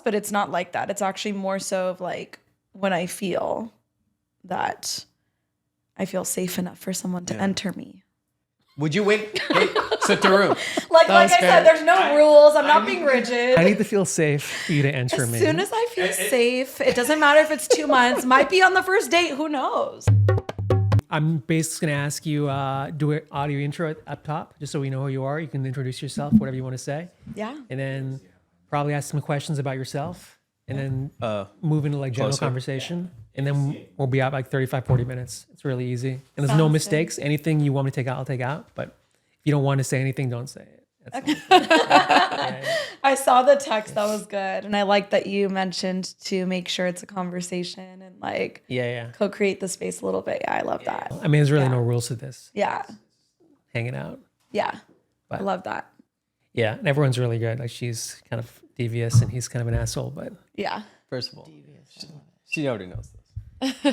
but it's not like that. It's actually more so of like when I feel that I feel safe enough for someone to enter me. Would you wait? Hey, so Tarun. Like I said, there's no rules. I'm not being rigid. I need to feel safe for you to enter me. As soon as I feel safe, it doesn't matter if it's 2 months, might be on the first date, who knows? I'm basically going to ask you, do an audio intro up top, just so we know who you are. You can introduce yourself, whatever you want to say. Yeah. And then probably ask some questions about yourself. And then move into like general conversation. And then we'll be out like 35, 40 minutes. It's really easy. And there's no mistakes. Anything you want me to take out, I'll take out. But if you don't want to say anything, don't say it. That's I saw the text. That was good. And I like that you mentioned to make sure it's a conversation and like co-create the space a little bit. Yeah, I love that. I mean, there's really no rules to this. Yeah. Hanging out. Yeah. But, I love that. Yeah. And everyone's really good. Like she's kind of devious and he's kind of an asshole, but. Yeah. First of all, she already knows this.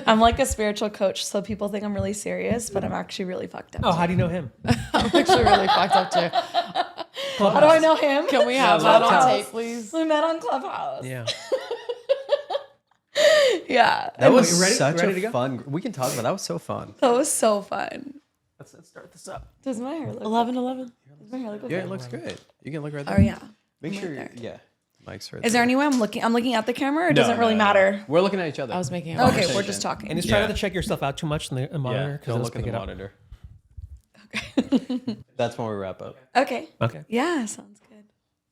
I'm like a spiritual coach, so people think I'm really serious, but I'm actually really fucked up. Oh, how do you know him? I'm actually really fucked up too. How do I know him? Can we have that on tape, please? We met on Clubhouse. Yeah. Yeah. That was ready? such Ready to a go? fun. We can talk about that. Was so fun. That was so fun. Let's start this up. Does my hair look 11. Does my hair look Yeah, okay? it looks good. You can look right there. Oh yeah. Make I'm sure. right there. Yeah. Mike's right Is there any way I'm looking at the camera, or it No, doesn't really no, no. matter? We're looking at each other. I was making Okay, we're just talking. And just try not to check yourself out too much in the monitor. Yeah. Don't it'll look at pick the it up. monitor. That's when we wrap up. Okay. Okay. Yeah, sounds good.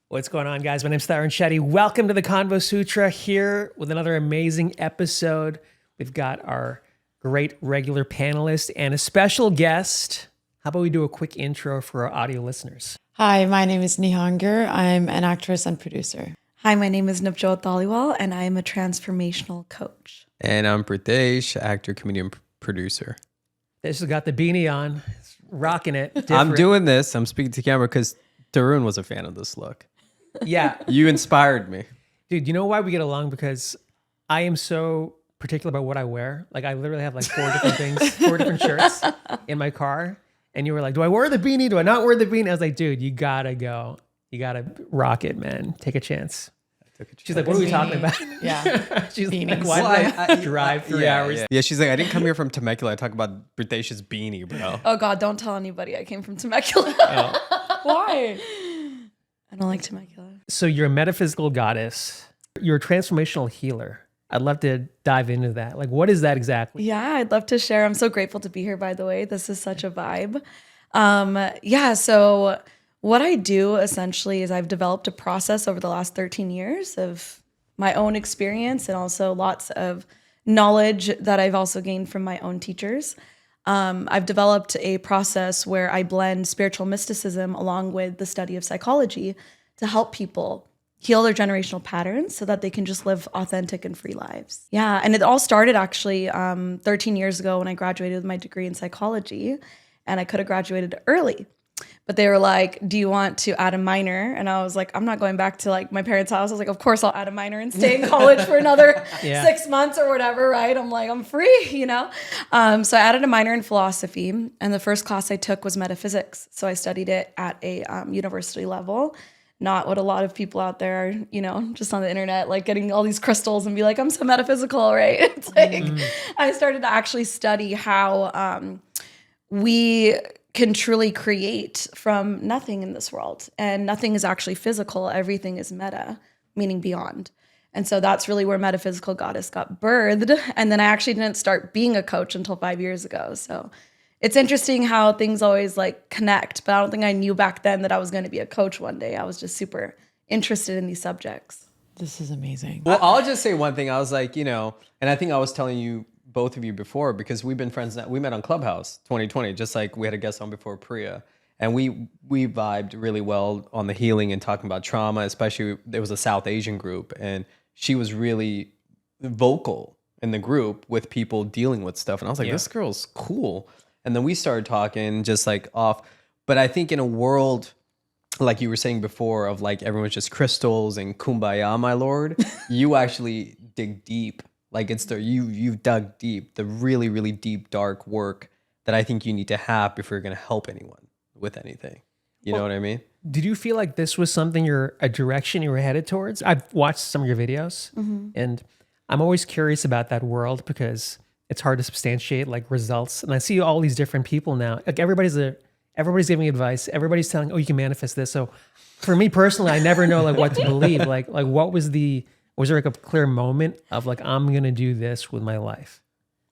What's going on, guys? My name's Tarun Shetty. Welcome to the Convo Sutra, here with another amazing episode. We've got our great regular panelist and a special guest. How about we do a quick intro for our audio listeners? Hi, my name is Nihan Gur. I'm an actress and producer. Hi, my name is Navjot Dhaliwal, and I am a transformational coach. And I'm Pritesh, actor, comedian, producer. This has got the beanie on. It's rocking it. I'm Different. doing this. I'm speaking to camera because Tarun was a fan of this look. Yeah. You inspired me. Dude, you know why we get along? Because I am so particular about what I wear. Like I literally have like 4 different things, 4 different shirts in my car. And you were like, do I wear the beanie? Do I not wear the beanie? I was like, dude, you gotta go. You gotta rock it, man. Take a chance. She's like, what are we talking about? Yeah. She's like, Beanies. why did I drive 3 hours? Yeah, she's like, I didn't come here from Temecula. I talk about Pritesh's beanie, bro. Oh God, don't tell anybody I came from Temecula. Why? I don't like Temecula. So you're a metaphysical goddess. You're a transformational healer. I'd love to dive into that. Like, what is that exactly? Yeah, I'd love to share. I'm so grateful to be here, by the way. This is such a vibe. So what I do essentially is I've developed a process over the last 13 years of my own experience and also lots of knowledge that I've also gained from my own teachers. I've developed a process where I blend spiritual mysticism along with the study of psychology to help people heal their generational patterns so that they can just live authentic and free lives. Yeah, and it all started actually 13 years ago when I graduated with my degree in psychology, and I could have graduated early. But they were like, do you want to add a minor? And I was like, I'm not going back to like my parents' house. I was like, of course I'll add a minor and stay in college for another 6 months or whatever, right? I'm like, I'm free, you know? So I added a minor in philosophy, and the first class I took was metaphysics. So I studied it at a university level, not what a lot of people out there are, you know, just on the internet, like getting all these crystals and be like, I'm so metaphysical, right? It's like, I started to actually study how we can truly create from nothing in this world. And nothing is actually physical. Everything is meta, meaning beyond. And so that's really where Metaphysical Goddess got birthed. And then I actually didn't start being a coach until 5 years ago. So it's interesting how things always like connect, but I don't think I knew back then that I was going to be a coach one day. I was just super interested in these subjects. This is amazing. Well, I'll just say one thing. I was like, you know, and I think I was telling you, both of you before, because we've been friends now. We met on Clubhouse 2020, just like we had a guest on before, Priya. And we vibed really well on the healing and talking about trauma, especially there was a South Asian group. And she was really vocal in the group with people dealing with stuff. And I was like, this girl's cool. And then we started talking just like off. But I think in a world, like you were saying before, of like everyone's just crystals and kumbaya, my lord, you actually dig deep. Like it's you've dug deep, the really, really deep, dark work that I think you need to have before you're going to help anyone with anything. You know what I mean? did you feel like this was a direction you were headed towards? I've watched some of your videos, and I'm always curious about that world because it's hard to substantiate like results. And I see all these different people now. Like everybody's giving advice. Everybody's telling, oh, you can manifest this. So for me personally, I never know like what to believe. Like what was there like a clear moment of like, I'm going to do this with my life?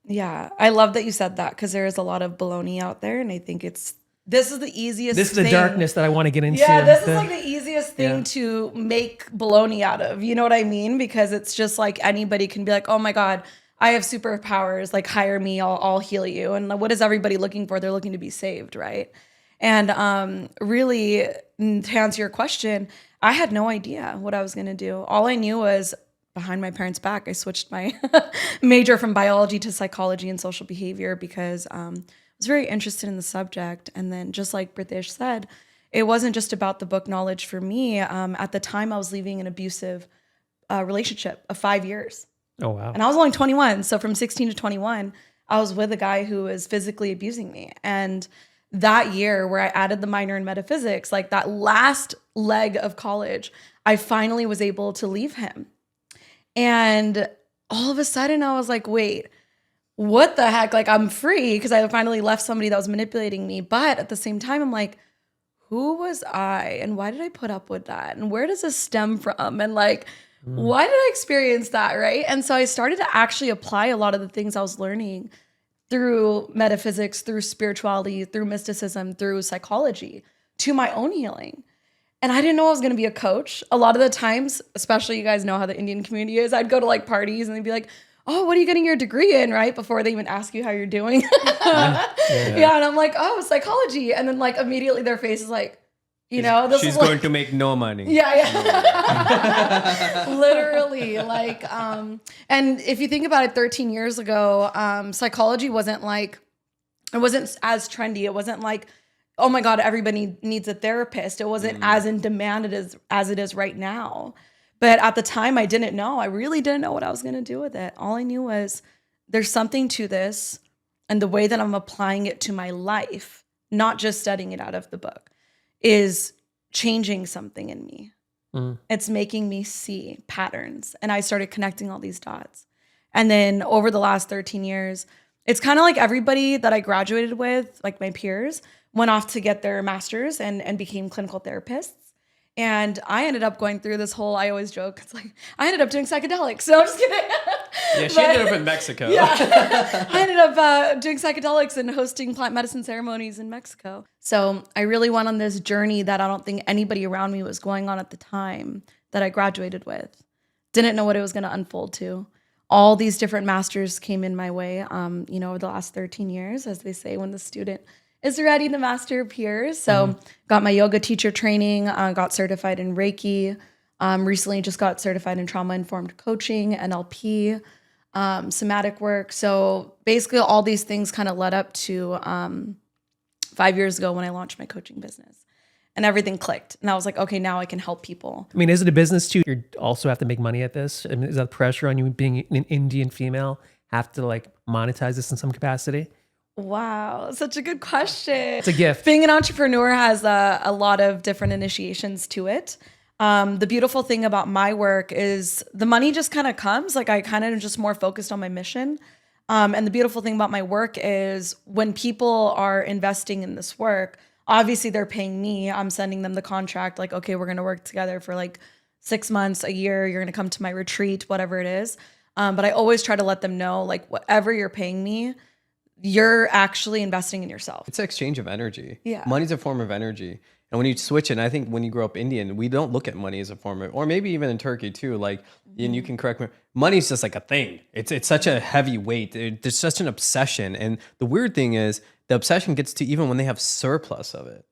Yeah. I love that you said that because there is a lot of baloney out there. And I think this is the easiest This is the thing. darkness that I want to get into. Yeah, this is like the easiest thing to make baloney out of. You know what I mean? Because it's just like anybody can be like, oh my God, I have superpowers. Like hire me, I'll heal you. And what is everybody looking for? They're looking to be saved, right? And really, to answer your question, I had no idea what I was going to do. All I knew was behind my parents' back, I switched my major from biology to psychology and social behavior because I was very interested in the subject. And then just like Pritesh said, it wasn't just about the book knowledge for me. At the time, I was leaving an abusive relationship of 5 years. Oh, wow. And I was only 21. So from 16 to 21, I was with a guy who was physically abusing me. And that year where I added the minor in metaphysics, like that last leg of college, I finally was able to leave him. And all of a sudden I was like, wait, what the heck? Like I'm free because I finally left somebody that was manipulating me. But at the same time, I'm like, who was I? And why did I put up with that? And where does this stem from? And like, why did I experience that, right? And so I started to actually apply a lot of the things I was learning through metaphysics, through spirituality, through mysticism, through psychology to my own healing. And I didn't know I was going to be a coach. A lot of the times, especially you guys know how the Indian community is, I'd go to like parties and they'd be like, oh, what are you getting your degree in, right? Before they even ask you how you're doing. Yeah, and I'm like, oh, psychology. And then like immediately their face is like, you know, this she's is like, going to make no money. Yeah. Literally. Like, and if you think about it, 13 years ago, psychology wasn't as trendy. It wasn't like, oh my God, everybody needs a therapist. It wasn't as in demand as it is right now. But at the time I didn't know. I really didn't know what I was going to do with it. All I knew was there's something to this and the way that I'm applying it to my life, not just studying it out of the book, is changing something in me. It's making me see patterns. And I started connecting all these dots. And then over the last 13 years, it's kind of like everybody that I graduated with, like my peers, went off to get their masters and became clinical therapists. And I ended up going through this whole, I always joke, it's like, I ended up doing psychedelics. So I'm just kidding. Yeah, she ended up in Mexico. Yeah. I ended up doing psychedelics and hosting plant medicine ceremonies in Mexico. So I really went on this journey that I don't think anybody around me was going on at the time that I graduated with. Didn't know what it was going to unfold to. All these different masters came in my way, over the last 13 years, as they say, when the student is ready, the master appears. So got my yoga teacher training, got certified in Reiki, recently just got certified in trauma-informed coaching, NLP, somatic work. So basically all these things kind of led up to 5 years ago when I launched my coaching business. And everything clicked. And I was like, okay, now I can help people. I mean, is it a business too? You also have to make money at this. I mean, is that pressure on you being an Indian female, have to like monetize this in some capacity? Wow, such a good question. It's a gift. Being an entrepreneur has a lot of different initiations to it. The beautiful thing about my work is the money just kind of comes. Like I kind of just more focused on my mission. And the beautiful thing about my work is when people are investing in this work, obviously they're paying me. I'm sending them the contract like, okay, we're going to work together for like 6 months, a year. You're going to come to my retreat, whatever it is. But I always try to let them know like whatever you're paying me, you're actually investing in yourself. It's an exchange of energy. Yeah. Money's a form of energy. And when you switch it, and I think when you grow up Indian, we don't look at money as a form of, or maybe even in Turkey too, like, and you can correct me, money's just like a thing. It's such a heavy weight. There's such an obsession. And the weird thing is the obsession gets to even when they have surplus of it.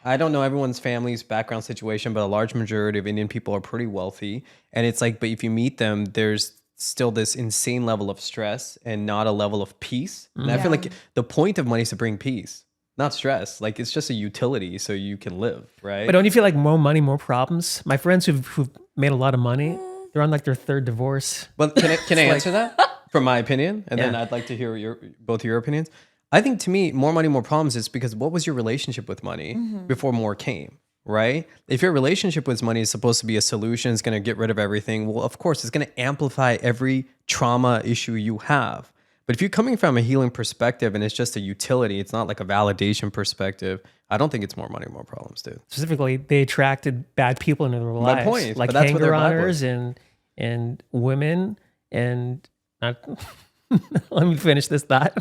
I don't know everyone's family's background situation, but a large majority of Indian people are pretty wealthy. And it's like, but if you meet them, there's still this insane level of stress and not a level of peace. And I feel like the point of money is to bring peace, not stress. Like it's just a utility so you can live, right? But don't you feel like more money, more problems? My friends who've made a lot of money, they're on like their third divorce. Well, can I answer that from my opinion? And then I'd like to hear both your opinions. I think to me, more money, more problems is because what was your relationship with money before more came? right? If your relationship with money is supposed to be a solution, it's going to get rid of everything. Well, of course, it's going to amplify every trauma issue you have. But if you're coming from a healing perspective and it's just a utility, it's not like a validation perspective, I don't think it's more money, more problems, dude. Specifically, they attracted bad people into their lives, point, like but that's what their vibe hanger-oners and women and not. Let me finish this thought.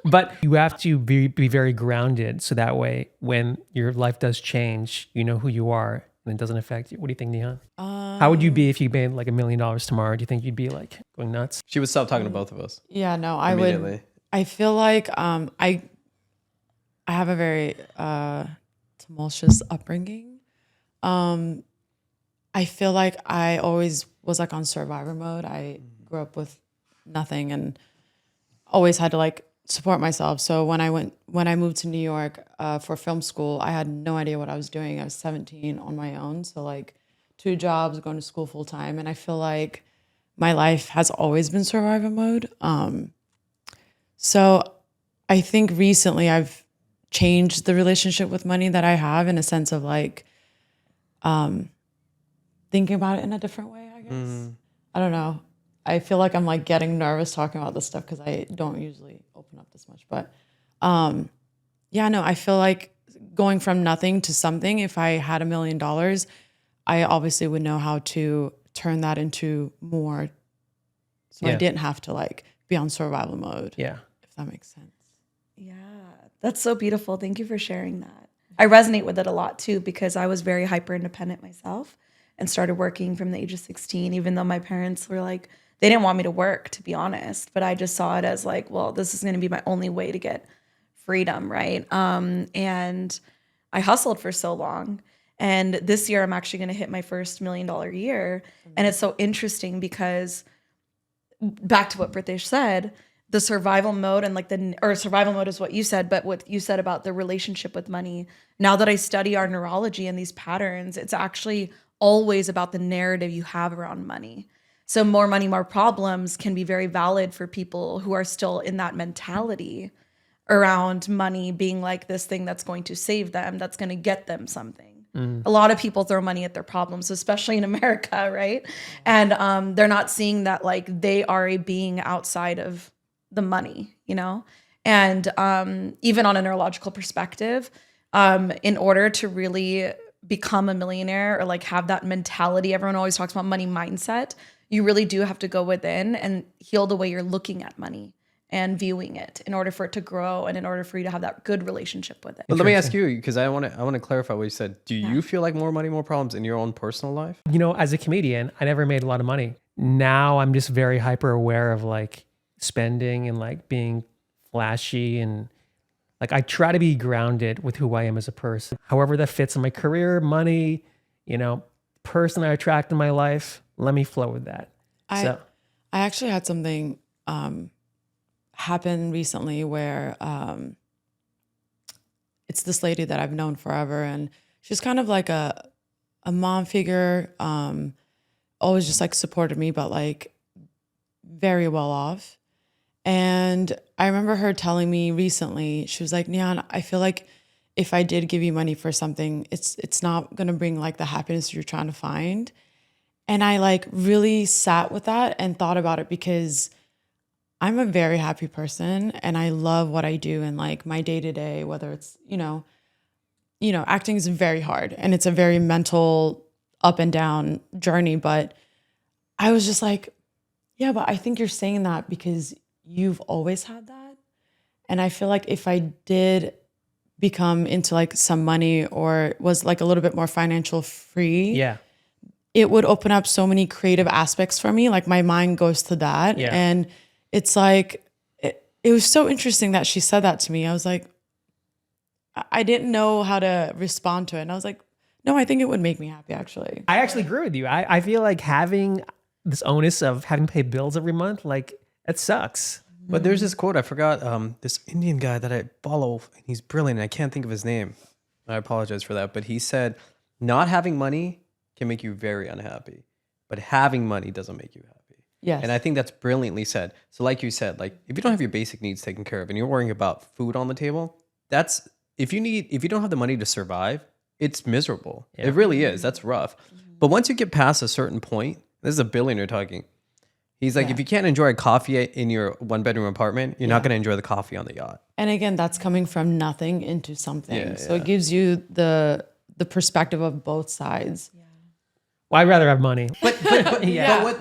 But you have to be very grounded, so that way, when your life does change, you know who you are, and it doesn't affect you. What do you think, Nihan? How would you be if you made like $1 million tomorrow? Do you think you'd be like going nuts? She would stop talking to both of us. Yeah, no, I Immediately. would. I feel like I have a very tumultuous upbringing. I feel like I always was like on survivor mode. I grew up with nothing and always had to like support myself. So when I moved to New York for film school, I had no idea what I was doing. I was 17 on my own. So like 2 jobs, going to school full time. And I feel like my life has always been survivor mode. So I think recently I've changed the relationship with money that I have in a sense of like thinking about it in a different way, I guess. I don't know. I feel like I'm like getting nervous talking about this stuff because I don't usually open up this much. But yeah, no, I feel like going from nothing to something, if I had $1 million, I obviously would know how to turn that into more. So I didn't have to like be on survival mode. Yeah. If that makes sense. Yeah, that's so beautiful. Thank you for sharing that. I resonate with it a lot too, because I was very hyper independent myself and started working from the age of 16, even though my parents were like, they didn't want me to work, to be honest, but I just saw it as like, well, this is going to be my only way to get freedom, right? And I hustled for so long. And this year, I'm actually going to hit my first $1 million year. And it's so interesting because back to what Pritesh said, the survival mode and like survival mode is what you said, but what you said about the relationship with money. Now that I study our neurology and these patterns, it's actually always about the narrative you have around money. So more money, more problems can be very valid for people who are still in that mentality around money being like this thing that's going to save them, that's going to get them something. A lot of people throw money at their problems, especially in America, right? And they're not seeing that like they are a being outside of the money, you know? And even on a neurological perspective, in order to really become a millionaire or like have that mentality, everyone always talks about money mindset, you really do have to go within and heal the way you're looking at money and viewing it in order for it to grow and in order for you to have that good relationship with it. But let me ask you, because I want to clarify what you said. Do you feel like more money, more problems in your own personal life? You know, as a comedian, I never made a lot of money. Now I'm just very hyper aware of like spending and like being flashy, and like I try to be grounded with who I am as a person. However that fits in my career, money, you know, person I attract in my life, let me flow with that. I actually had something happen recently where it's this lady that I've known forever, and she's kind of like a mom figure, always just like supported me, but like very well off. And I remember her telling me recently, she was like, Nihan, I feel like if I did give you money for something, it's not gonna bring like the happiness you're trying to find. And I like really sat with that and thought about it, because I'm a very happy person and I love what I do and like my day to day, whether it's, you know, acting is very hard and it's a very mental up and down journey. But I was just like, yeah, but I think you're saying that because you've always had that. And I feel like if I did become into like some money or was like a little bit more financial free, it would open up so many creative aspects for me. Like my mind goes to that. Yeah. And it's like, it was so interesting that she said that to me. I was like, I didn't know how to respond to it. And I was like, no, I think it would make me happy, actually. I actually agree with you. I feel like having this onus of having to pay bills every month, like it sucks. But there's this quote, I forgot, this Indian guy that I follow, he's brilliant. I can't think of his name. I apologize for that. But he said, not having money can make you very unhappy, but having money doesn't make you happy. Yes. And I think that's brilliantly said. So like you said, like if you don't have your basic needs taken care of and you're worrying about food on the table, if you don't have the money to survive, it's miserable. It really is. That's rough. But once you get past a certain point, this is a billionaire talking. He's like, if you can't enjoy coffee in your 1-bedroom apartment, you're not going to enjoy the coffee on the yacht. And again, that's coming from nothing into something. So it gives you the perspective of both sides. Well, I'd rather have money. But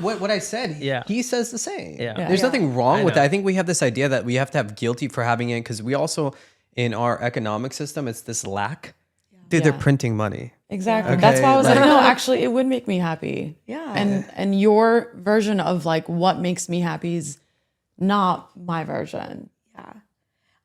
what I said, he says the same. There's nothing wrong with that. I think we have this idea that we have to have guilty for having it because we also, in our economic system, it's this lack. Dude, they're printing money. Exactly. That's why I was like, no, actually, it would make me happy. Yeah. And your version of like what makes me happy is not my version. Yeah.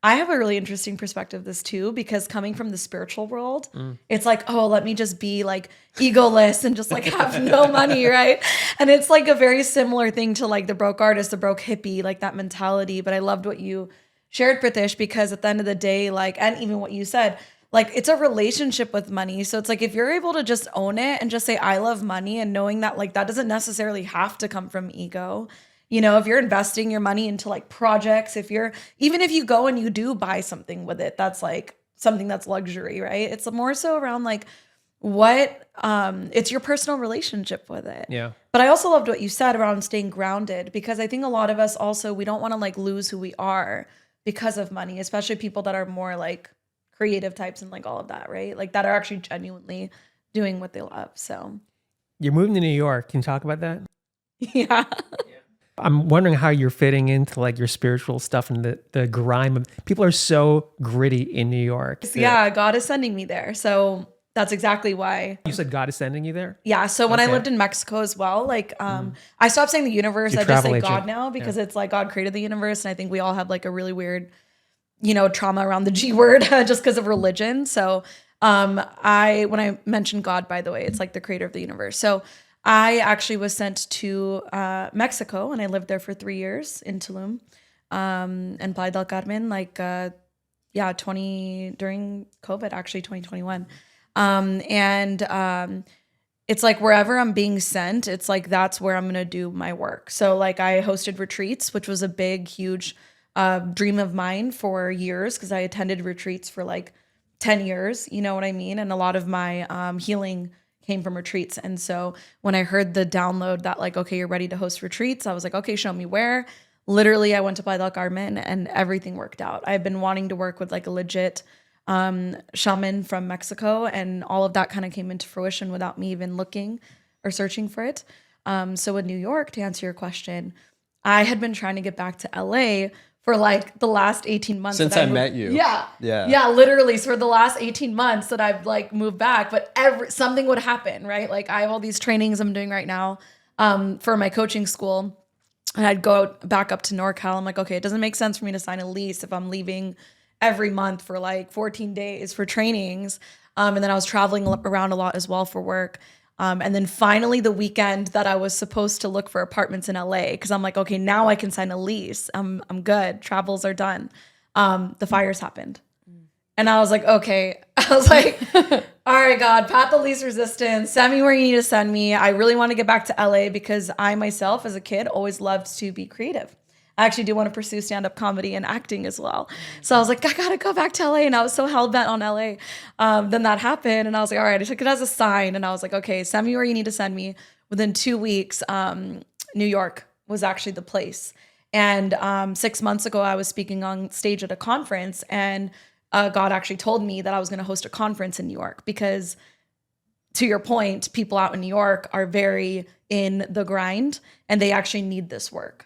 I have a really interesting perspective of this too, because coming from the spiritual world, it's like, oh, let me just be like egoless and just like have no money, right? And it's like a very similar thing to like the broke artist, the broke hippie, like that mentality. But I loved what you shared, Pritesh, because at the end of the day, like, and even what you said, like it's a relationship with money. So it's like if you're able to just own it and just say, I love money, and knowing that like that doesn't necessarily have to come from ego. You know, if you're investing your money into like projects, even if you go and you do buy something with it, that's like something that's luxury, right? It's more so around like it's your personal relationship with it. Yeah. But I also loved what you said around staying grounded, because I think a lot of us also, we don't want to like lose who we are because of money, especially people that are more like creative types and like all of that, right? Like that are actually genuinely doing what they love. So You're moving to New York. Can you talk about that? yeah. I'm wondering how you're fitting into like your spiritual stuff and the grime of people are so gritty in New York. Yeah, God is sending me there. So that's exactly why. You said God is sending you there? Yeah. So when I lived in Mexico as well, like I stopped saying the universe. Your I just say travel God agent. now, because it's like God created the universe. And I think we all have like a really weird, trauma around the G word just because of religion. So when I mentioned God, by the way, it's like the creator of the universe. So I actually was sent to Mexico, and I lived there for 3 years in Tulum and Playa del Carmen, during COVID, actually 2021. It's like wherever I'm being sent, it's like that's where I'm going to do my work. So like I hosted retreats, which was a big, huge dream of mine for years, because I attended retreats for like 10 years, you know what I mean? And a lot of my healing came from retreats. And so when I heard the download that like, okay, you're ready to host retreats, I was like, okay, show me where. Literally, I went to Playa del Carmen and everything worked out. I've been wanting to work with like a legit shaman from Mexico, and all of that kind of came into fruition without me even looking or searching for it. So in New York, to answer your question, I had been trying to get back to LA for like the last 18 months. Since I met you. Yeah, literally. So for the last 18 months that I've like moved back, but something would happen, right? Like I have all these trainings I'm doing right now for my coaching school. And I'd go back up to NorCal. I'm like, okay, it doesn't make sense for me to sign a lease if I'm leaving every month for like 14 days for trainings. And then I was traveling around a lot as well for work. And then finally the weekend that I was supposed to look for apartments in LA, because I'm like, okay, now I can sign a lease. I'm good. Travels are done. The fires happened. And I was like, okay. I was like, all right, God, path of least resistance. Send me where you need to send me. I really want to get back to LA because I myself as a kid always loved to be creative. I actually do want to pursue stand-up comedy and acting as well. So I was like, I got to go back to LA. And I was so hell-bent on LA. Then that happened. And I was like, all right, I took it as a sign. And I was like, okay, send me where you need to send me. Within 2 weeks, New York was actually the place. And 6 months ago, I was speaking on stage at a conference. And God actually told me that I was going to host a conference in New York because, to your point, people out in New York are very in the grind and they actually need this work.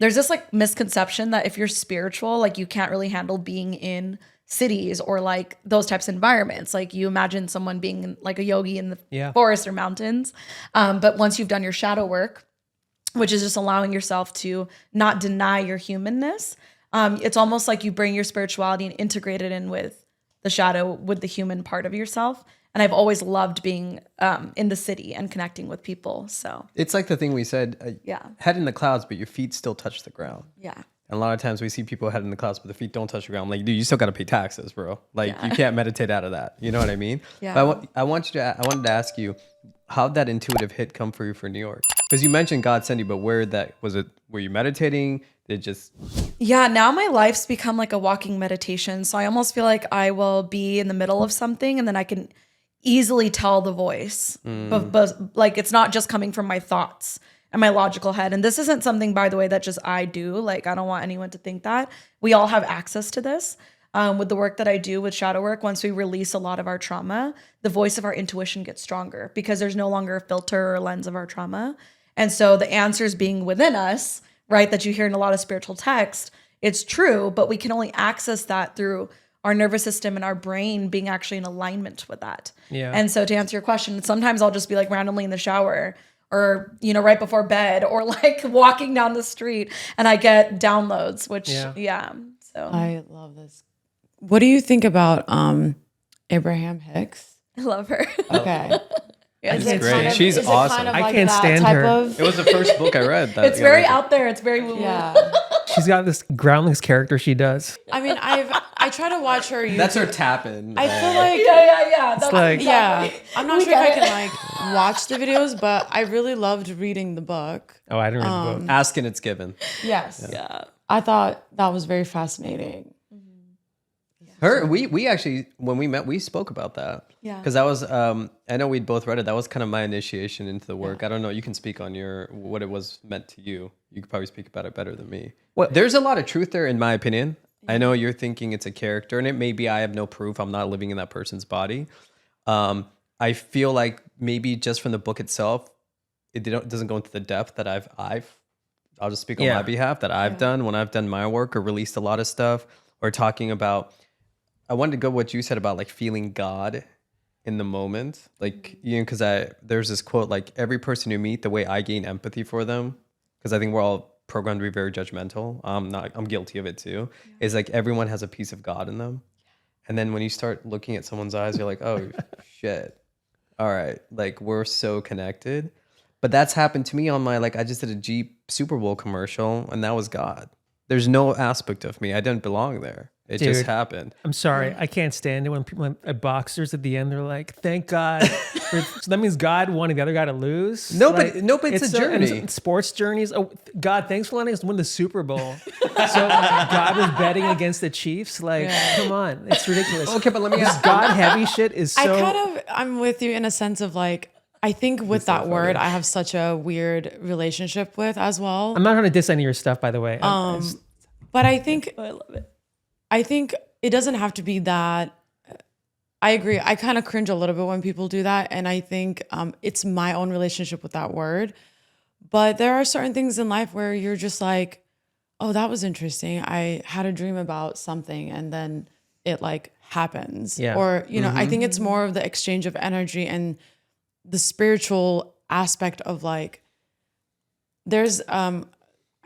There's this like misconception that if you're spiritual, like you can't really handle being in cities or like those types of environments. Like you imagine someone being like a yogi in the forest or mountains. But once you've done your shadow work, which is just allowing yourself to not deny your humanness, it's almost like you bring your spirituality and integrate it in with the shadow, with the human part of yourself. And I've always loved being in the city and connecting with people. So it's like the thing we said, head in the clouds, but your feet still touch the ground. Yeah. And a lot of times we see people head in the clouds, but the feet don't touch the ground. I'm like, dude, you still got to pay taxes, bro. Like you can't meditate out of that. You know what I mean? Yeah. But I wanted to ask you, how'd that intuitive hit come for you for New York? Because you mentioned God sent you, but were you meditating? Yeah, now my life's become like a walking meditation. So I almost feel like I will be in the middle of something and then I can easily tell the voice, but like it's not just coming from my thoughts and my logical head. And this isn't something, by the way, that just I do. Like, I don't want anyone to think that. We all have access to this. With the work that I do with shadow work, once we release a lot of our trauma, the voice of our intuition gets stronger because there's no longer a filter or lens of our trauma. And so the answers being within us, right, that you hear in a lot of spiritual text, it's true, but we can only access that through our nervous system and our brain being actually in alignment with that. Yeah. And so to answer your question, sometimes I'll just be like randomly in the shower or, you know, right before bed or like walking down the street and I get downloads, which, so. I love this. What do you think about Abraham Hicks? I love her. Okay. Yes. That's great. She's awesome. I can't stand her. It was the first book I read. It's very out there. It's very woo-woo. Yeah. She's got this groundlings character she does. I mean, I try to watch her YouTube. That's her tap-in. I feel like Yeah. That's like- yeah. I'm not We sure if I get can like watch the videos, but I really loved reading the book. Oh, I didn't read the book. Ask and it's given. Yes. Yeah. I thought that was very fascinating. Her, we actually, when we met, we spoke about that. Yeah. Because that was, I know we'd both read it. That was kind of my initiation into the work. I don't know. You can speak on what it was meant to you. You could probably speak about it better than me. Well- There's a lot of truth there, in my opinion. I know you're thinking it's a character, and it may be. I have no proof. I'm not living in that person's body. I feel like maybe just from the book itself, it doesn't go into the depth that I'll just speak on my behalf, that I've done when I've done my work or released a lot of stuff or talking about. I wanted to go what you said about like feeling God in the moment. Like, you know, because there's this quote, like every person you meet, the way I gain empathy for them, because I think we're all programmed to be very judgmental. I'm guilty of it too. Is like everyone has a piece of God in them. And then when you start looking at someone's eyes, you're like, oh shit. All right. Like we're so connected. But that's happened to me on my, like I just did a Jeep Super Bowl commercial and that was God. There's no aspect of me. I didn't belong there. It Dude, just happened. I'm sorry. I can't stand it when people at boxers at the end, they're like, thank God. So that means God wanted the other guy to lose? No, but it's a journey. And sports journeys. Oh, God, thanks for letting us win the Super Bowl. So God was betting against the Chiefs? Like, come on. It's ridiculous. Okay, but let me ask. God heavy shit is so... I'm with you in a sense of like, I think with that word, I have such a weird relationship with as well. I'm not trying to diss any of your stuff, by the way. But I think... I love it. I think it doesn't have to be that. I agree. I kind of cringe a little bit when people do that. And I think it's my own relationship with that word. But there are certain things in life where you're just like, oh, that was interesting. I had a dream about something and then it like happens. Yeah. Or, you know, I think it's more of the exchange of energy and the spiritual aspect of like, there's, I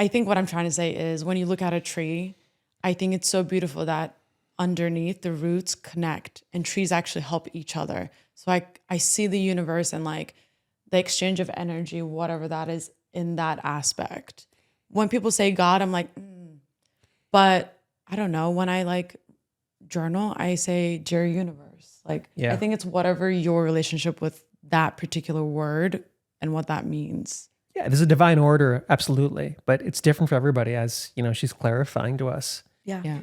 think what I'm trying to say is when you look at a tree, I think it's so beautiful that underneath the roots connect and trees actually help each other. So I see the universe and like the exchange of energy, whatever that is in that aspect. When people say God, I'm like, but I don't know. When I like journal, I say dear universe. Like, I think it's whatever your relationship with that particular word and what that means. Yeah, there's a divine order, absolutely. But it's different for everybody, as, you know, she's clarifying to us. Yeah.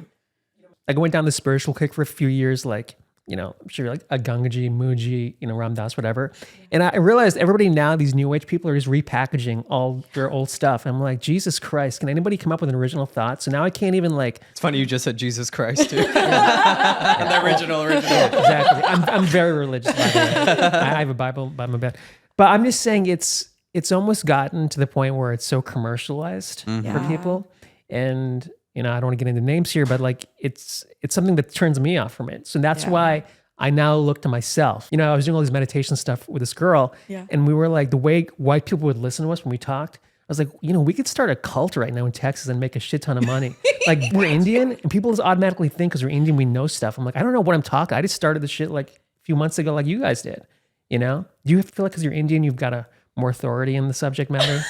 Like I went down the spiritual kick for a few years, like, you know, I'm sure like a Gangaji, Muji, you know, Ram Dass, whatever. And I realized everybody now, these new age people are just repackaging all their old stuff. I'm like, Jesus Christ, can anybody come up with an original thought? So now I can't even like... It's funny you just said Jesus Christ too. The original. Exactly. I'm very religious, by the way. I have a Bible by my bed. But I'm just saying it's almost gotten to the point where it's so commercialized for people. And... you know, I don't want to get into names here, but like it's something that turns me off from it. So that's why I now look to myself. You know, I was doing all this meditation stuff with this girl, and we were like, the way white people would listen to us when we talked, I was like, you know, we could start a cult right now in Texas and make a shit ton of money. Like we're Indian, and people just automatically think because we're Indian, we know stuff. I'm like, I don't know what I'm talking. I just started this shit like a few months ago, like you guys did. You know, do you feel like because you're Indian, you've got more authority in the subject matter?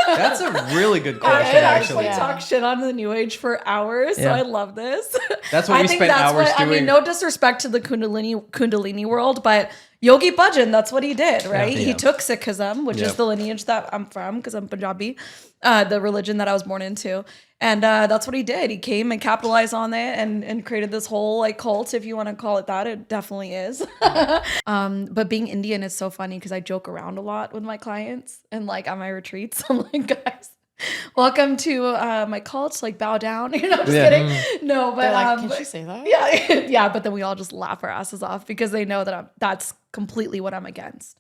That's a really good question, actually. We talk shit on the new age for hours, so I love this. That's what we spent hours doing. I mean, no disrespect to the Kundalini world, but Yogi Bhajan, that's what he did, right? Yeah. He took Sikhism, which is Yep. the lineage that I'm from, because I'm Punjabi, the religion that I was born into. And that's what he did. He came and capitalized on it and created this whole like cult, if you want to call it that. It definitely is. But being Indian is so funny because I joke around a lot with my clients and like at my retreats. I'm like, guys, welcome to my cult. Like, bow down. You know, just kidding. No, but They're like, can she say that? yeah, yeah. But then we all just laugh our asses off because they know that that's completely what I'm against.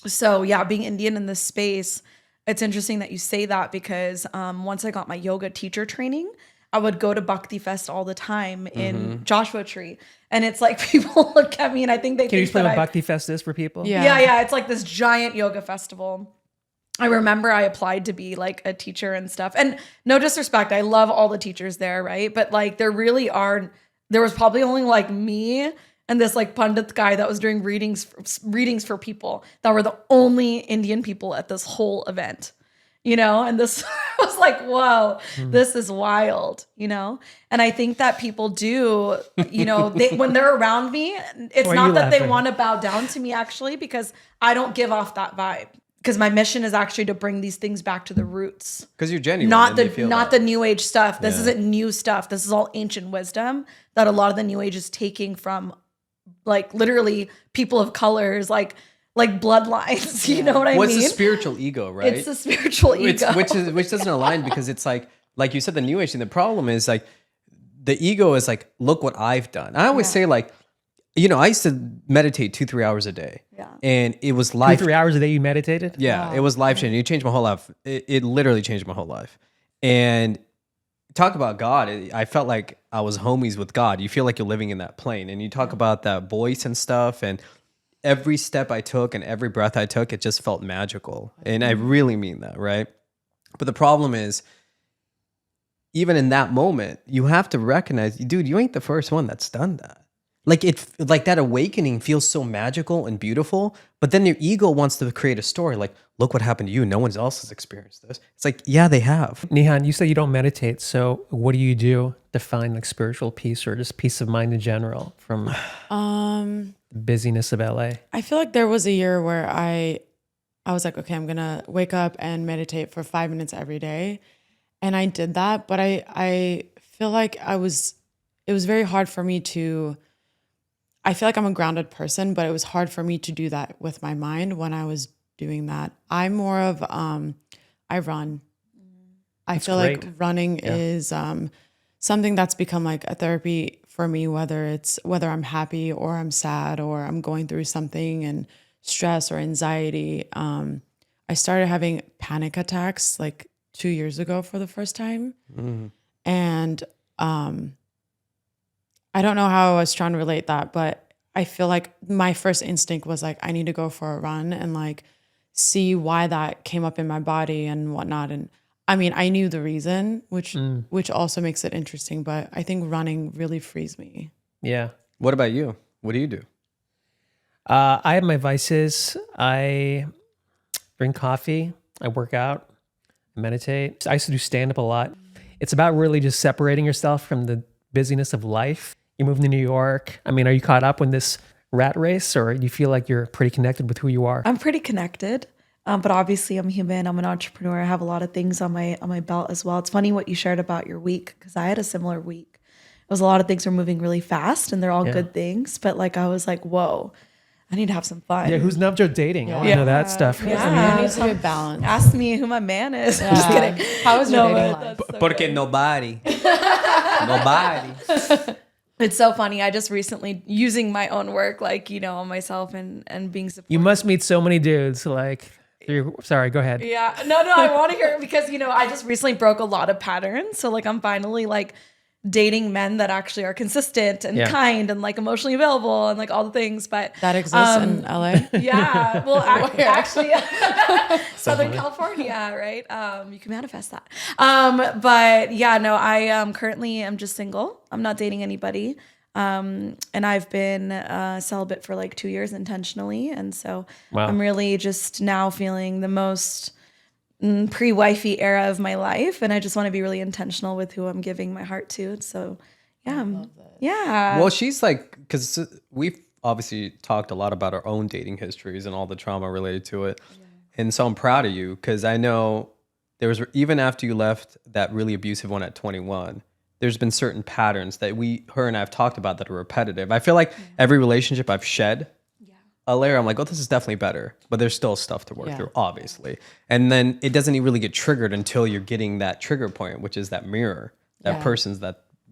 So yeah, being Indian in this space, it's interesting that you say that because once I got my yoga teacher training, I would go to Bhakti Fest all the time in Joshua Tree. And it's like people look at me and I think they Can you think explain that what Bhakti Fest is for people? Yeah. yeah. It's like this giant yoga festival. I remember I applied to be like a teacher and stuff. And no disrespect, I love all the teachers there, right? But like there was probably only like me and this like pundit guy that was doing readings for people that were the only Indian people at this whole event, you know? And this was like, whoa, this is wild, you know? And I think that people do, you know, when they're around me, it's Why are not you that they laughing? want to bow down to me actually, because I don't give off that vibe. Because my mission is actually to bring these things back to the roots. Because you're genuine. Not and they the feel not that. the new age stuff. This Yeah. isn't new stuff. This is all ancient wisdom that a lot of the new age is taking from like literally people of colors, like bloodlines. You know what I What's mean? the spiritual ego, right? It's the spiritual ego. Which doesn't align because it's like you said, the new age thing. The problem is like the ego is like, look what I've done. I always say like, you know, I used to meditate 2-3 hours a day. Yeah. And it was life. 3 hours a day you meditated? Yeah, it was life changing. It changed my whole life. It literally changed my whole life. And talk about God. I felt like I was homies with God. You feel like you're living in that plane. And you talk about that voice and stuff. And every step I took and every breath I took, it just felt magical. And I really mean that, right? But the problem is, even in that moment, you have to recognize, dude, you ain't the first one that's done that. Like that awakening feels so magical and beautiful, but then your ego wants to create a story. Like, look what happened to you. No one else has experienced this. It's like, yeah, they have. Nihan, you said you don't meditate. So what do you do to find like spiritual peace or just peace of mind in general from the busyness of LA? I feel like there was a year where I was like, okay, I'm gonna wake up and meditate for 5 minutes every day. And I did that, but I feel like it was very hard for me to, I feel like I'm a grounded person, but it was hard for me to do that with my mind when I was doing that. I'm more of, I run. I feel great. like running is something that's become like a therapy for me, whether I'm happy or I'm sad or I'm going through something and stress or anxiety. I started having panic attacks like 2 years ago for the first time. And I don't know how I was trying to relate that, but I feel like my first instinct was like, I need to go for a run and like see why that came up in my body and whatnot. And I mean, I knew the reason, which also makes it interesting, but I think running really frees me. Yeah. What about you? What do you do? I have my vices. I drink coffee. I work out. I meditate. I used to do stand-up a lot. It's about really just separating yourself from the busyness of life. You moved to New York. I mean, are you caught up in this rat race or do you feel like you're pretty connected with who you are? I'm pretty connected, but obviously I'm human. I'm an entrepreneur. I have a lot of things on my belt as well. It's funny what you shared about your week because I had a similar week. It was a lot of things were moving really fast and they're all good things, but like I was like, whoa, I need to have some fun. Yeah, who's Navjot dating? I want to know that stuff. Yeah. There needs to be a balance. Ask me who my man is. I'm just kidding. How was your No, dating but life? that's so Porque good. nobody. Nobody. It's so funny. I just recently using my own work, like, you know, on myself and being supportive. You must meet so many dudes. Like, sorry, go ahead. Yeah. No, I want to hear it because, you know, I just recently broke a lot of patterns. So like I'm finally like dating men that actually are consistent and kind and like emotionally available and like all the things. But That exists in LA? yeah, well, actually, Southern California, right? You can manifest that. But yeah, no, I currently am just single. I'm not dating anybody. And I've been celibate for like 2 years intentionally. And so I'm really just now feeling the most pre-wifey era of my life. And I just want to be really intentional with who I'm giving my heart to. So yeah. Yeah. Well, she's like, because obviously talked a lot about our own dating histories and all the trauma related to it. And so I'm proud of you because I know there was, even after you left that really abusive one at 21, there's been certain patterns that her and I have talked about that are repetitive. I feel like every relationship I've shed a layer, I'm like, oh, this is definitely better. But there's still stuff to work through, obviously. And then it doesn't really get triggered until you're getting that trigger point, which is that mirror, that person's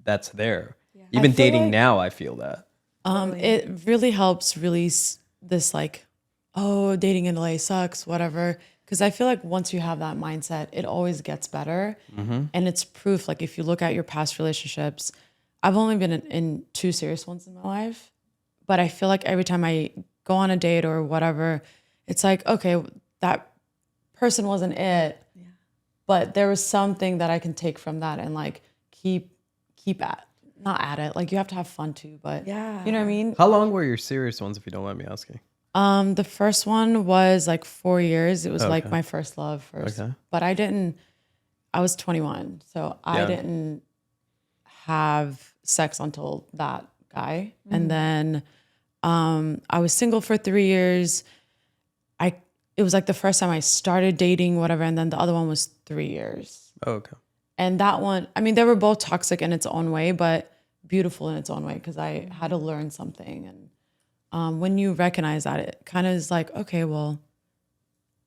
that's there. Even dating like, now, I feel that. It really helps release this like, oh, dating in LA sucks, whatever. Because I feel like once you have that mindset, it always gets better. And it's proof. Like if you look at your past relationships, I've only been in 2 serious ones in my life. But I feel like every time I go on a date or whatever, it's like, okay, that person wasn't it. But there was something that I can take from that and like keep not at it. Like you have to have fun too, but you know what I mean? How long were your serious ones, if you don't mind me asking? The first one was like 4 years. It was like my first love first. But I was 21. So I didn't have sex until that guy. And then I was single for 3 years. It was like the first time I started dating, whatever. And then the other one was 3 years. And that one, I mean, they were both toxic in its own way, but beautiful in its own way because I had to learn something. And when you recognize that, it kind of is like, okay, well,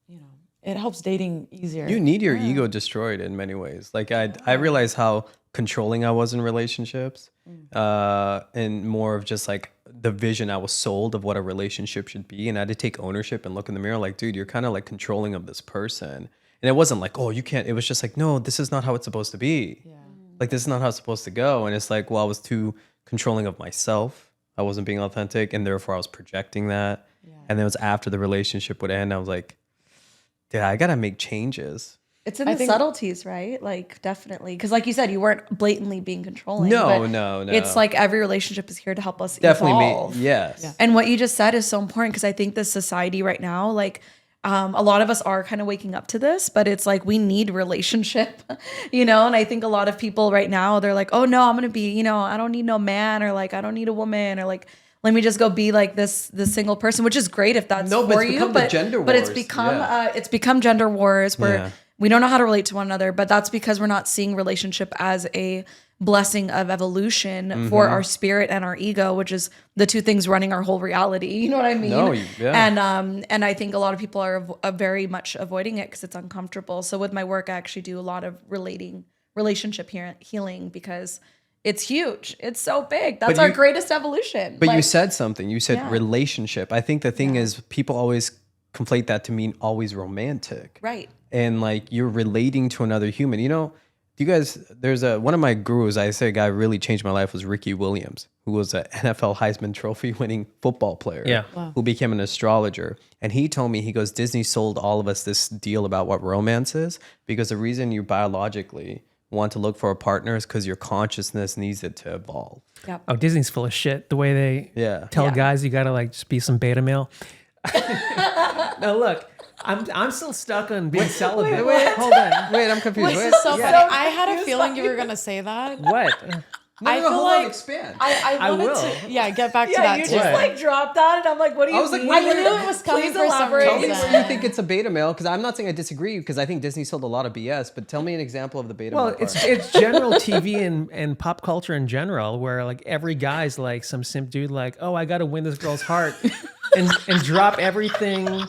you know, it helps dating easier. You need your ego destroyed in many ways. Like I realized how controlling I was in relationships, and more of just like the vision I was sold of what a relationship should be. And I had to take ownership and look in the mirror like, dude, you're kind of like controlling of this person. And it wasn't like, oh, you can't. It was just like, no, this is not how it's supposed to be. Like, this is not how it's supposed to go. And it's like, well, I was too controlling of myself. I wasn't being authentic. And therefore, I was projecting that. And then it was after the relationship would end, I was like, dude, I got to make changes. It's in the subtleties, right? Like, definitely. Because like you said, you weren't blatantly being controlling. No. It's like every relationship is here to help us evolve. Yes. And what you just said is so important because I think the society right now, like, a lot of us are kind of waking up to this, but it's like we need relationship, you know? And I think a lot of people right now, they're like, oh no, I'm going to be, you know, I don't need no man, or like, I don't need a woman, or like, let me just go be like this single person, which is great if that's for you. But gender wars. But it's become gender wars where we don't know how to relate to one another, but that's because we're not seeing relationship as a blessing of evolution for our spirit and our ego, which is the two things running our whole reality. You know what I mean? And I think a lot of people are very much avoiding it because it's uncomfortable. So with my work, I actually do a lot of relationship healing because it's huge. It's so big. That's our greatest evolution. But you said something. You said relationship. I think the thing is people always conflate that to mean always romantic. Right. And like you're relating to another human. You know, do you guys, there's one of my gurus, I say a guy really changed my life, was Ricky Williams, who was an NFL Heisman Trophy winning football player who became an astrologer. And he told me, he goes, Disney sold all of us this deal about what romance is because the reason you biologically want to look for a partner is because your consciousness needs it to evolve. Yep. Oh, Disney's full of shit. The way they tell guys you got to like just be some beta male. Now look, I'm still stuck on being celibate. Wait, hold on. Wait, I'm confused. This is so funny. I had a feeling you were gonna say that. What? I feel like expand. I wanted to get back to that. You just like dropped that, and I'm like, what do you mean? I was like, I knew it was coming for some reason. Tell me where you think it's a beta male, because I'm not saying I disagree, because I think Disney sold a lot of BS. But tell me an example of the beta male. Well, it's general TV and pop culture in general, where like every guy's like some simp dude, like, oh, I got to win this girl's heart, and drop everything.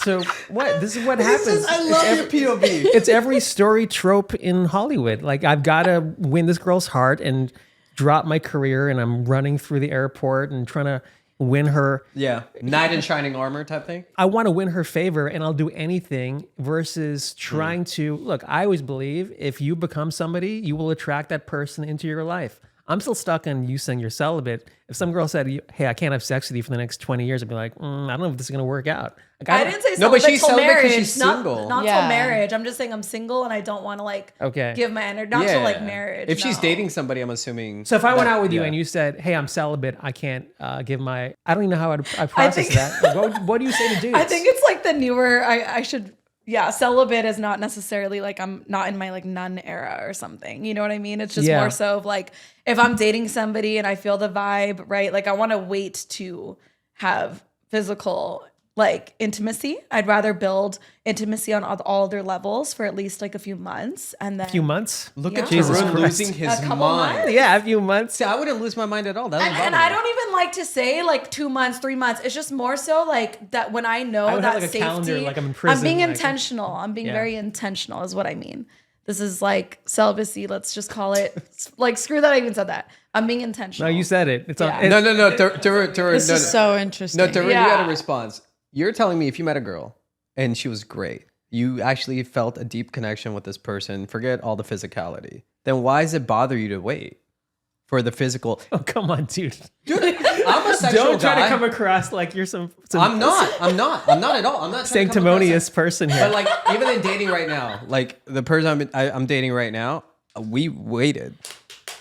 So what? This is what happens. I love your POV. It's every story trope in Hollywood. Like I've got to win this girl's heart and drop my career, and I'm running through the airport and trying to win her. Yeah, knight in shining armor type thing. I want to win her favor, and I'll do anything versus trying to look. I always believe if you become somebody, you will attract that person into your life. I'm still stuck on you saying you're celibate. If some girl said, hey, I can't have sex with you for the next 20 years, I'd be like, I don't know if this is going to work out. Like, I didn't say celibate. No, but she's till celibate marriage. because she's single. Not till marriage. I'm just saying I'm single and I don't want to like give my energy. Not till like marriage. If she's dating somebody, I'm assuming. So if I went out with you and you said, hey, I'm celibate, I can't give my, I don't even know how I process that. Like, what do you say to dudes? I think it's like the newer, I should... Yeah, celibate is not necessarily like I'm not in my like nun era or something. You know what I mean? It's just more so of like if I'm dating somebody and I feel the vibe, right? Like I want to wait to have physical like intimacy. I'd rather build intimacy on all other levels for at least like a few months, and then A few months? Look Yeah. at Jesus Tarun Christ. losing his A couple mind. months. Yeah, a few months. See, I wouldn't lose my mind at all. That would and bother I me. don't even like to say like 2 months, 3 months. It's just more so like that when I know I would that have, like, a safety. calendar, like I'm in prison, I'm being like- intentional. I'm being Yeah. very intentional is what I mean. This is like celibacy. Let's just call it like screw that I even said that. I'm being No, intentional. you said it. It's Yeah. on. No, Tarun. This is so interesting. No, Tarun, you Yeah. had a response. You're telling me if you met a girl and she was great, you actually felt a deep connection with this person, forget all the physicality, then why does it bother you to wait for the physical? Oh, come on, dude. Dude, I'm a sexual Don't try guy. to come across like you're some I'm not at all. I'm not trying to come across sanctimonious person here. But like, even in dating right now, like the person I'm dating right now, we waited.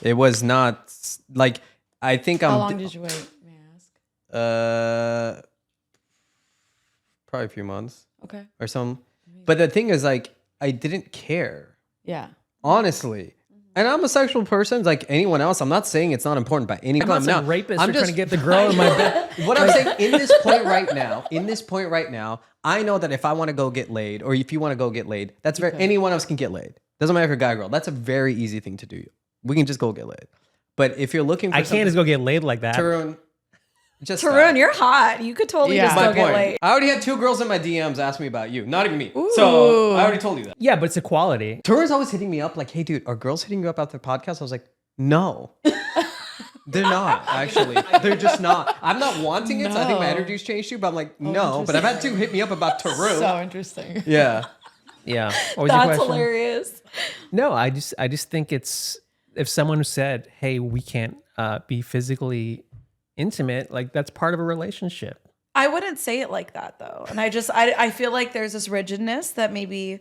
It was not like, I think How long did you wait? May I ask? Probably a few months Okay. or something. But the thing is, like, I didn't care, Yeah. honestly. And I'm a sexual person, like anyone else. I'm not saying it's not important by any I'm not time. some Now, rapist I'm or trying to get the girl in my bed. What I'm saying in this point right now, I know that if I want to go get laid, or if you want to go get laid, that's very anyone else can get laid. Doesn't matter if you're a guy or girl. That's a very easy thing to do. We can just go get laid. But if you're looking for I can't just go get laid like that. Tarun, just Tarun, stop. you're hot. You could totally Yeah. just My go get point. laid. I already had 2 girls in my DMs ask me about you, not even me. So I already told you that. Yeah, but it's equality. Tarun's always hitting me up like, "Hey, dude, are girls hitting you up after the podcast?" I was like, "No." They're not, actually. They're just not. I'm not wanting it, so I think my No. energy's changed too, but I'm like, no. But I've had 2 hit me up about Tarun. So interesting. Yeah. Yeah. What was your That's question? hilarious. No, I just think it's if someone said, "Hey, we can't be physically intimate," like that's part of a relationship. I wouldn't say it like that though. And I feel like there's this rigidness that maybe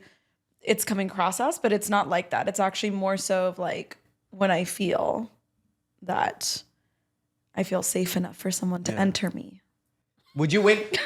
it's coming across us, but it's not like that. It's actually more so of like when I feel that I feel safe enough for someone to enter me. Would you wait?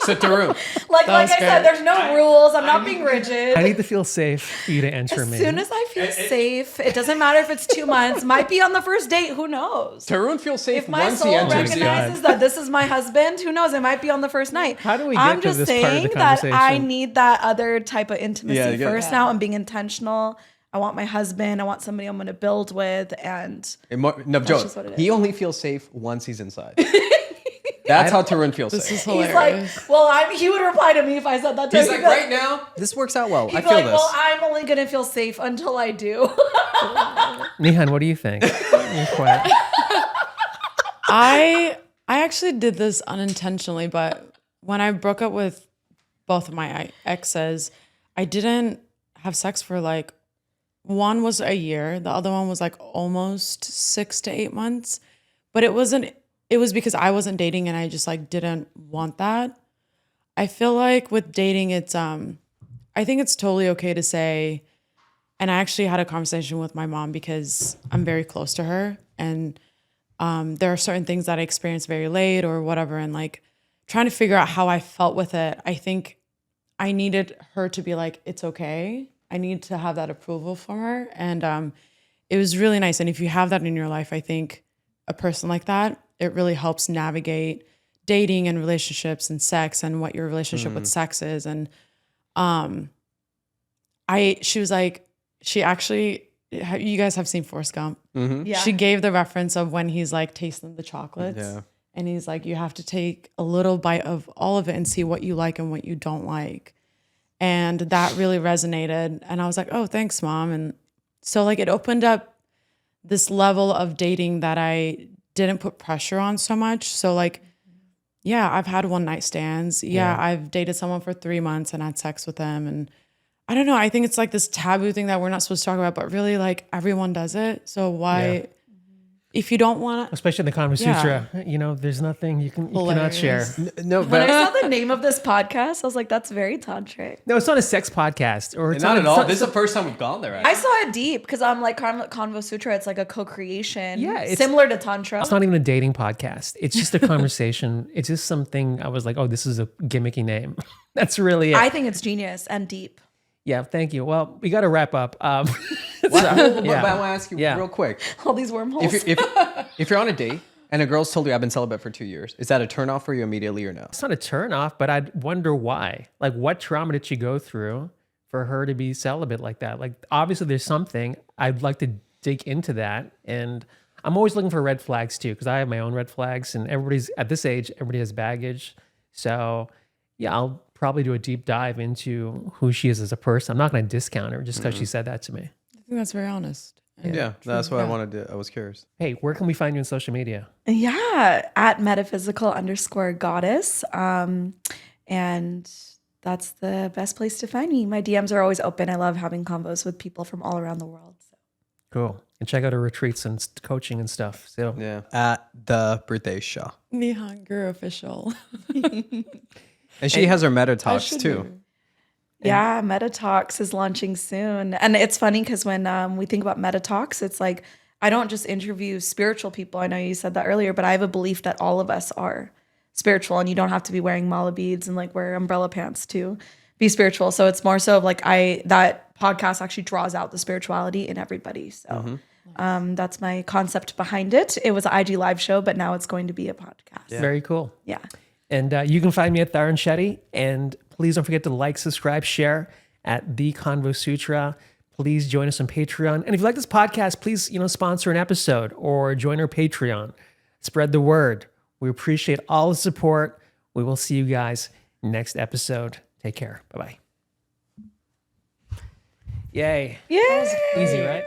So Tarun, Like I was said, great. there's no rules. I'm not being rigid. I need to feel safe for you to enter As me. soon as I feel safe, it doesn't matter if it's 2 months, might be on the first date, who knows? Tarun feels safe If my once he soul enters you. recognizes that this is my husband, who knows? It might be on the first night. How do we get I'm to just this part of the saying that I conversation? need that other type of intimacy Yeah, you get it. first now. I'm being intentional. I want my husband. I want somebody I'm going to build with. And Navjot, just what it is. he only feels safe once he's inside. That's how Tarun feels This safe. is he's hilarious. like, well, he would reply to me if I said that to him. He's like, He'd be right now, this works out well. I he'd be feel like, this. well, I'm only going to feel safe until I do. Nihan, what do you think? You're quiet. I actually did this unintentionally, but when I broke up with both of my exes, I didn't have sex for like, one was a year, the other one was like almost 6 to 8 months. But it was because I wasn't dating and I just like didn't want that. I feel like with dating, it's I think it's totally okay to say, and I actually had a conversation with my mom because I'm very close to her, and there are certain things that I experienced very late or whatever, and like trying to figure out how I felt with it. I think I needed her to be like, it's okay. I need to have that approval from her. And it was really nice. And if you have that in your life, I think a person like that, it really helps navigate dating and relationships and sex and what your relationship with sex is. And she was like, she actually, you guys have seen Forrest Gump. Yeah. She gave the reference of when he's like tasting the chocolates. Yeah. And he's like, you have to take a little bite of all of it and see what you like and what you don't like. And that really resonated. And I was like, oh, thanks, Mom. And so like it opened up this level of dating that I didn't put pressure on so much. So like, yeah, I've had one night stands. Yeah, I've dated someone for 3 months and had sex with them. And I don't know, I think it's like this taboo thing that we're not supposed to talk about, but really like everyone does it. So why, if you don't want to, Especially in the Convo Sutra, you know, there's nothing you cannot share. No, When I but saw the name of this podcast, I was like, that's very tantric. No, it's not a sex podcast, or it's not at it's all. This is the first time we've gone there. I Actually. saw it deep because I'm like Convo Sutra. It's like a co-creation, Yeah, it's- similar to tantra. It's not even a dating podcast. It's just a conversation. It's just something I was like, oh, this is a gimmicky name. That's really it. I think it's genius and deep. Yeah, thank you. Well, we got to wrap up. But I want to ask you Yeah. real quick. All these wormholes. If you're on a date And a girl's told you I've been celibate for 2 years. Is that a turnoff for you immediately or no? It's not a turn off, but I'd wonder why. Like, what trauma did she go through for her to be celibate like that? Like, obviously, there's something. I'd like to dig into that. And I'm always looking for red flags too, because I have my own red flags. And everybody's at this age, everybody has baggage. So, yeah, I'll probably do a deep dive into who she is as a person. I'm not going to discount her just because she said that to me. I think that's very honest. And Yeah, that's what I Yeah. wanted to. I was curious. Hey, where can we find you on social media? Yeah, at metaphysical_goddess. And that's the best place to find me. My DMs are always open. I love having convos with people from all around the world. So. Cool. And check out her retreats and coaching and stuff. So Yeah, at the Pritesh Shah. Nihan Gur official. And she has her meta I talks should too. do. Yeah, Meta Talks is launching soon. And it's funny because when we think about Meta Talks, it's like, I don't just interview spiritual people. I know you said that earlier, but I have a belief that all of us are spiritual and you don't have to be wearing mala beads and like wear umbrella pants to be spiritual. So it's more so of like that podcast actually draws out the spirituality in everybody. So that's my concept behind it. It was an IG live show, but now it's going to be a podcast. very cool. Yeah. And you can find me at Tarun Shetty. And please don't forget to like, subscribe, share at the Convo Sutra. Please join us on Patreon. And if you like this podcast, please, sponsor an episode or join our Patreon. Spread the word. We appreciate all the support. We will see you guys next episode. Take care. Bye-bye. Yay. Yeah. Easy, right?